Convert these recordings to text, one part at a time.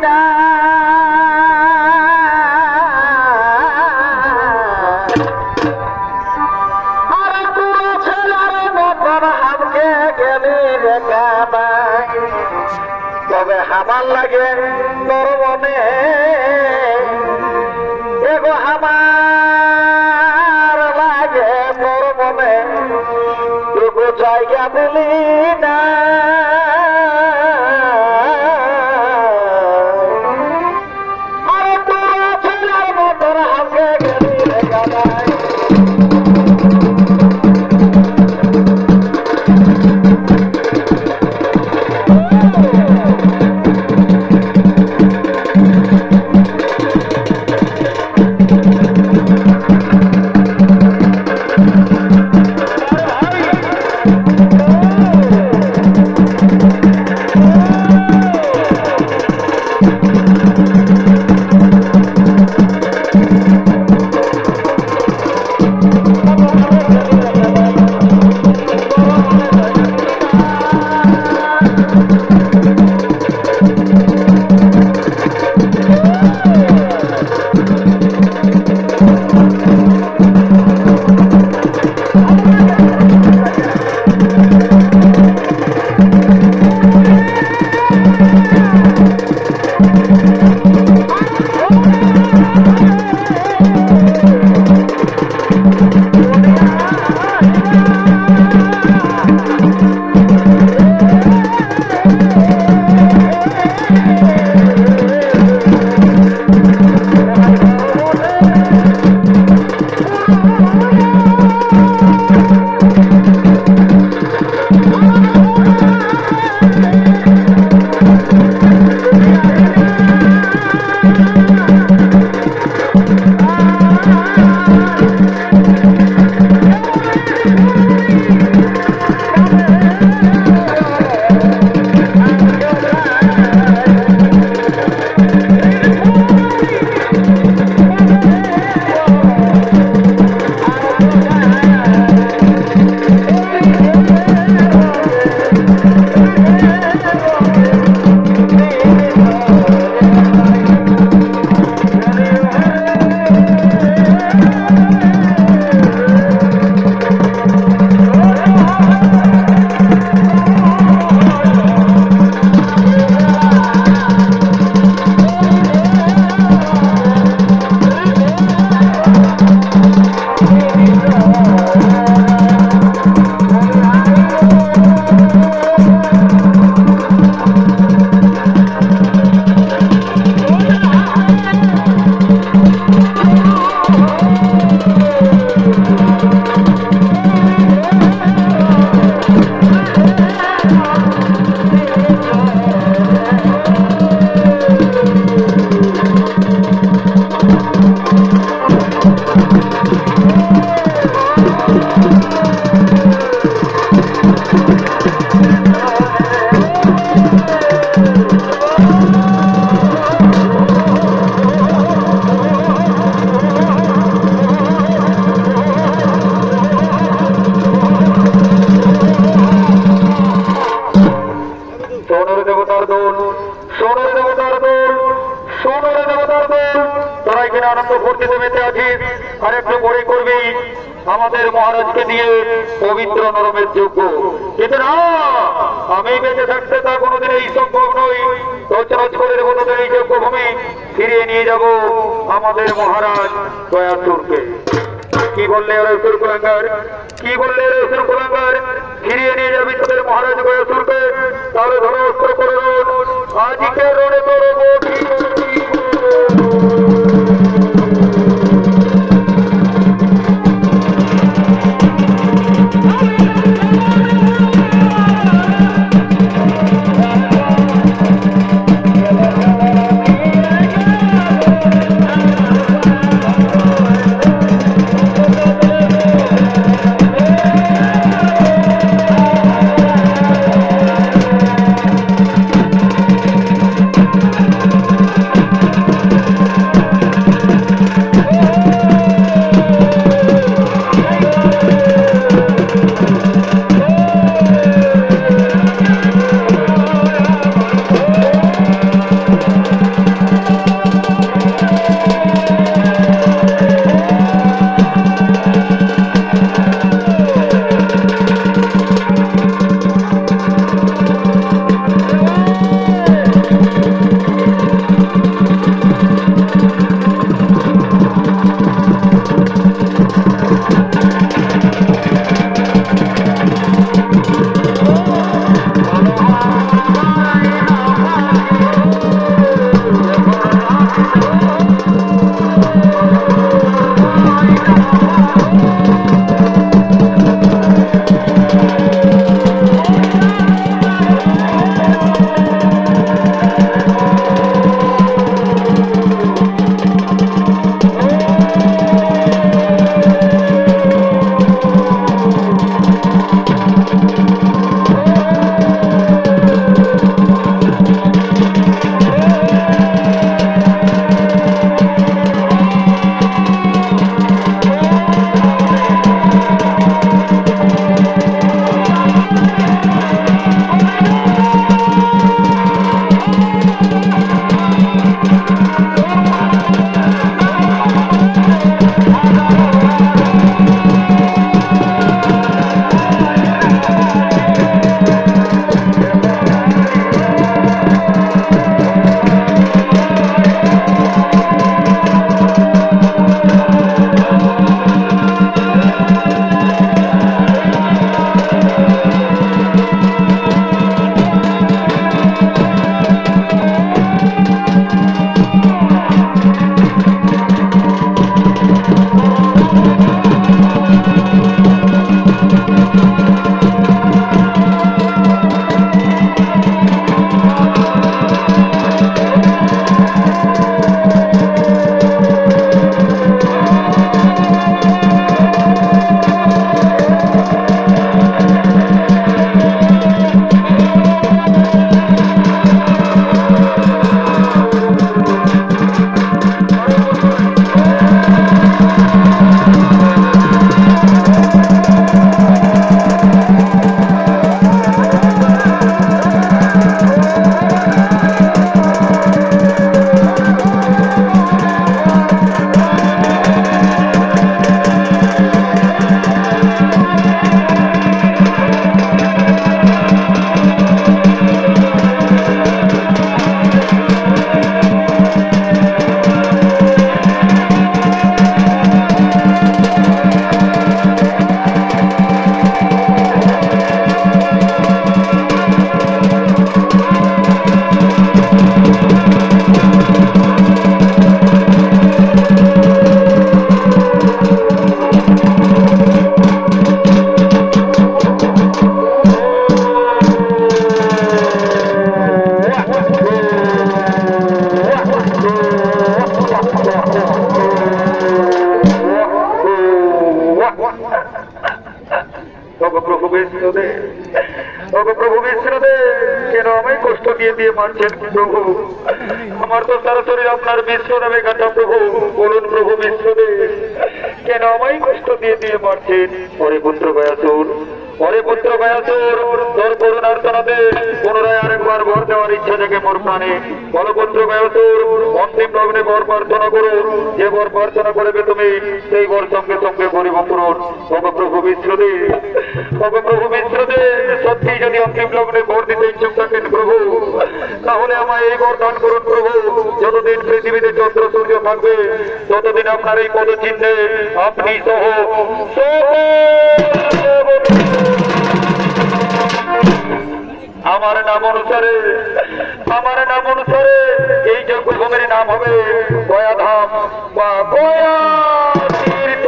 না আরে পুরো ছেলের মতন হামকে গেলি রে কাবাই তবে হামার লাগে তোর মনে এগো হামার লাগে তোর মনে এগো জায়গা দিলি না আরে তোর ছেলের মতন হামকে গেলি রে কাবাই আমাদের মহারাজকে দিয়ে পবিত্র নরমের যোগ্য কিন্তু না আমি বেঁচে থাকতে তা কোনোদিন এই সম্ভব নই রচনাজ করে দেবো তাদের এই যোগ্য ভূমি ফিরিয়ে নিয়ে যাব আমাদের মহারাজ দয়াসুরকে কি বললে রসুর কুলাঙ্গার কি বললে রসুর কুলাঙ্গার ফিরিয়ে নিয়ে যাবি তোদের মহারাজ দয়াসুরকে তাহলে ধরো অস্ত্র করে আজকে রণে তোর ওগো প্রভু বিষ্ণুদেব, ওগো প্রভু বিষ্ণুদেব, কেন আমায় কষ্ট দিয়ে দিয়ে মারছেন প্রভু? আমার তো সারা শরীর আপনার বিষ্ণু নামে কাটা প্রভু। বলুন প্রভু বিষ্ণুদেব, কেন আমায় কষ্ট দিয়ে দিয়ে মারছেন? ওরে পুত্র গয়াসুর, ওরে পুত্র গয়াসুর, তোর করুণার তনাতে পুনরায় আরেকবার বর দেওয়ার ইচ্ছা থেকে মোর প্রাণে। বল পুত্র গয়াসুর, অন্তিম লগ্নে বর প্রার্থনা করো। যে বর প্রার্থনা করবে তুমি, সেই বর সঙ্গে সঙ্গে করিব পূরণ। ওগো প্রভু বিষ্ণুদেব, ওগো প্রভু বিষ্ণুদেব, সত্যি যদি অন্তিম লগ্নে বর দিতে ইচ্ছুক থাকেন প্রভু, তাহলে আমায় এই বর দান করুন প্রভু। যতদিন পৃথিবীতে চন্দ্র সূর্য থাকবে, ততদিন আপনার এই পদচিহ্নে আপনি সহ আমার নাম অনুসারে, আমার নাম অনুসারে এই যজ্ঞভূমির নাম হবে গয়াধাম বা গয়া তীর্থ।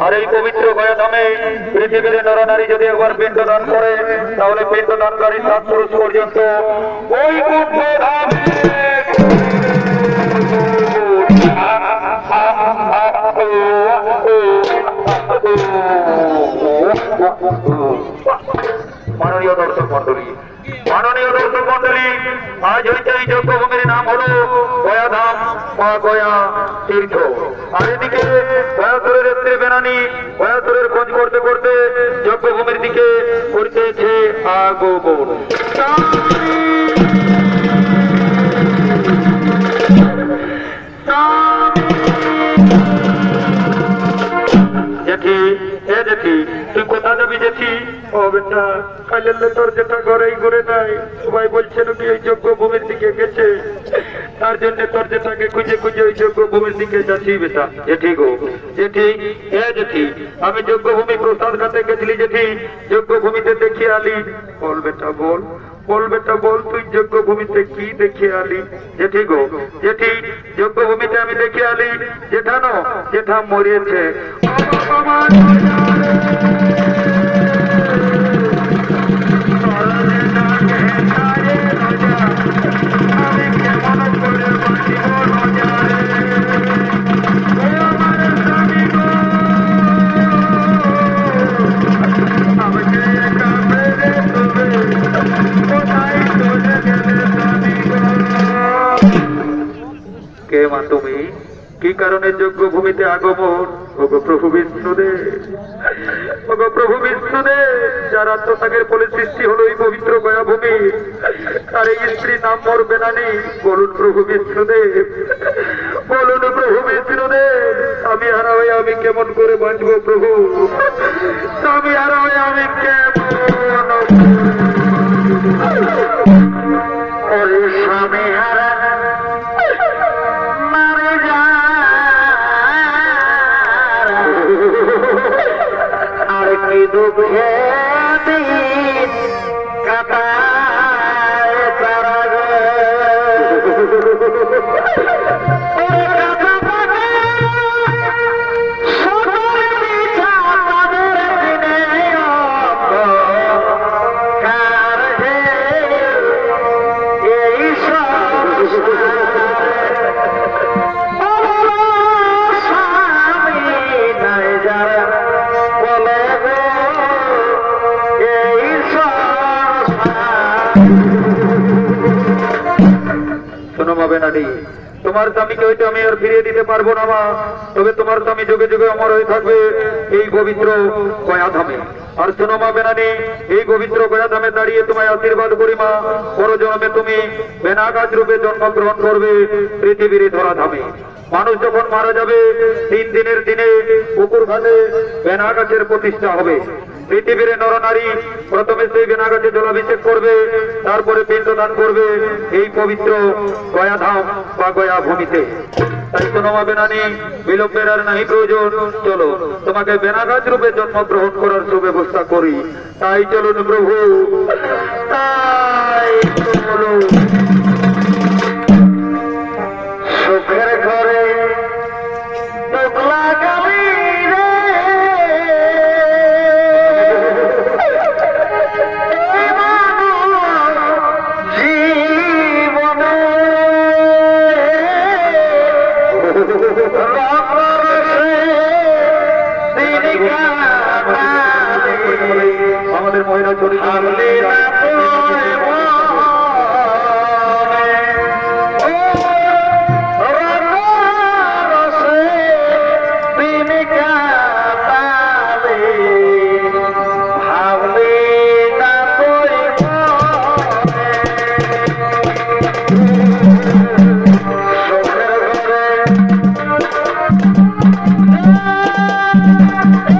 আর এই পবিত্র গয়াধামে পৃথিবীর নরনারী যদি একবার পিণ্ডদান করে, তাহলে পিণ্ডদানকারী 7 পুরুষ পর্যন্ত ওই ধামে মাননীয় দর্শক মন্ডলী, মাননীয় দর্শক মন্ডলী, আজ হইতে এই যজ্ঞভূমির নাম হলো গয়াধাম বা গয়া তীর্থ। আর এদিকে গয়াসুরের স্ত্রী বেনানি গয়াসুরের খোঁজ করতে করতে যজ্ঞভূমির দিকে করতেছে আগমন। জেঠি, এ জেঠি, তুই কোথা যাবি জেঠি? ও বেটা, কাইলে তোর যেটা ঘরেই ঘুরে নাই, সবাই বলছে নাকি ওই যজ্ঞভূমির দিকে গেছে, তার জন্য তোর যেটাকে খুঁজে খুঁজে ওই যজ্ঞভূমির দিকে যাচ্ছি বেটা। জেঠি গো, জেঠি, এ জেঠি, আমি যজ্ঞভূমি প্রসাদ খাতে গেছিলি জেঠি, যজ্ঞভূমিতে দেখে আলি। বল বেটা বল, বল বেটা বল, তুই যজ্ঞভূমিতে কি দেখে আলি? জেঠি গো, জেঠি, যজ্ঞভূমিতে আমি দেখে আলি জেঠানো, জেঠা মরিয়েছে। কে মা তুমি? কি কারণে যজ্ঞভূমিতে আগমন? ওগো প্রভু বিষ্ণুদেব, ওগো প্রভু বিষ্ণুদেব, যার আত্মত্যাগের ফলে সৃষ্টি হলো এই পবিত্র গয়াভূমি, তার এই স্ত্রীর নাম মোর বেনানি। বলুন প্রভু বিষ্ণুদেব, বলুন প্রভু বিষ্ণুদেব, স্বামী হারা হয়ে আমি কেমন করে বাঁচবো প্রভু? স্বামী হারা হয়ে আমি কেমন? ওরে স্বামী হারা দুঃখে দিন কাটায় তারা তোমার স্বামীকে হয়তো আমি আর ফিরিয়ে দিতে পারবো না মা, তবে তোমার স্বামী যুগে যুগে অমর হয়ে থাকবে এই পবিত্র গয়াধামে। আর শোনো মা বেনানি, এই পবিত্র গয়াধামে দাঁড়িয়ে তোমায় আশীর্বাদ করি মা, পর জন্মে তুমি বেনাগাছ রূপে জন্মগ্রহণ করবে পৃথিবীর ধরাধামে। মানুষ যখন মারা যাবে 3 দিনের দিনে পুকুর ঘাটে বেনাগাছের প্রতিষ্ঠা হবে। পৃথিবীর নরনারী প্রথমে সেই বেনাগাছে জলাভিষেক করবে, তারপরে পিণ্ডদান করবে এই পবিত্র গয়াধাম বা গয়া ভূমিতে। তাই শোনো বেনানি, বিলম্বের আর নাই প্রয়োজন, চলো তোমাকে বেনাগাছ রূপে জন্মগ্রহণ করার সুব্যবস্থা করি। তাই চলুন প্রভু, তাই চলো। সুখের ঘরে তিনি আমাদের মহিলা চরিত্র Oh